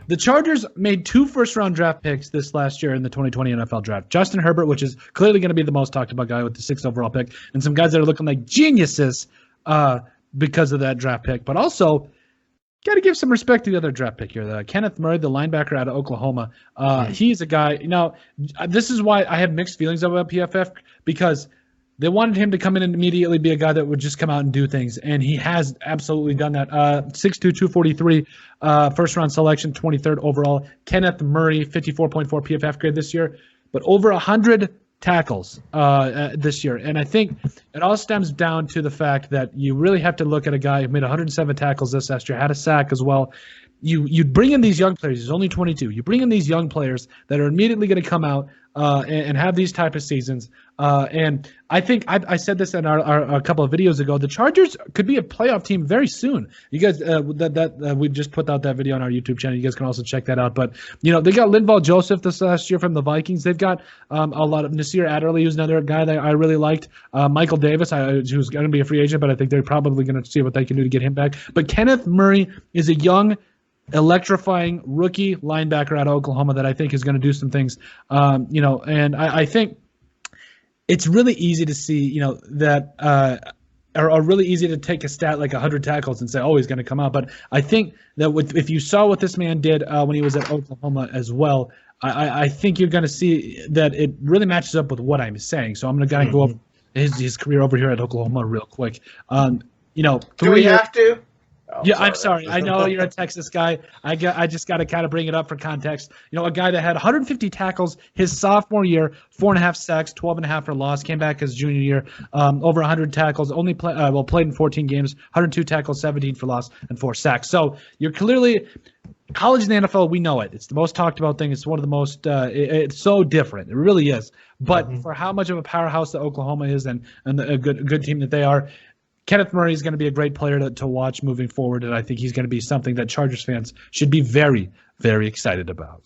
The Chargers made 2 first-round draft picks this last year in the 2020 NFL Draft. Justin Herbert, which is clearly going to be the most talked about guy with the 6th overall pick, and some guys that are looking like geniuses because of that draft pick. But also, got to give some respect to the other draft pick here. Kenneth Murray, the linebacker out of Oklahoma. He's a guy. Now, this is why I have mixed feelings about PFF, because they wanted him to come in and immediately be a guy that would just come out and do things, and he has absolutely done that. 6'2", 243, first-round selection, 23rd overall. Kenneth Murray, 54.4 PFF grade this year, but over 100 tackles this year. And I think it all stems down to the fact that you really have to look at a guy who made 107 tackles this last year, had a sack as well. You bring in these young players. He's only 22. You bring in these young players that are immediately going to come out and have these type of seasons. And I think I said this in our a couple of videos ago. The Chargers could be a playoff team very soon. You guys, we just put out that video on our YouTube channel. You guys can also check that out. But they got Linval Joseph this last year from the Vikings. They've got a lot of Nasir Adderley, who's another guy that I really liked. Michael Davis, who's going to be a free agent, but I think they're probably going to see what they can do to get him back. But Kenneth Murray is a young, electrifying rookie linebacker out of Oklahoma that I think is going to do some things, and I think it's really easy to see, that are really easy to take a stat like 100 tackles and say, oh, he's going to come out. But I think that if you saw what this man did when he was at Oklahoma as well, I think you're going to see that it really matches up with what I'm saying. So I'm going to go over his career over here at Oklahoma real quick. Do we have to? Oh, yeah, I'm sorry. I know you're a Texas guy. I just got to kind of bring it up for context. A guy that had 150 tackles his sophomore year, 4.5 sacks, 12.5 for loss, came back his junior year, over 100 tackles, only played in 14 games, 102 tackles, 17 for loss, and 4 sacks. So you're clearly college in the NFL. We know it. It's the most talked about thing. It's one of the most. It's so different. It really is. But for how much of a powerhouse that Oklahoma is and a good team that they are, Kenneth Murray is going to be a great player to watch moving forward, and I think he's going to be something that Chargers fans should be very, very excited about.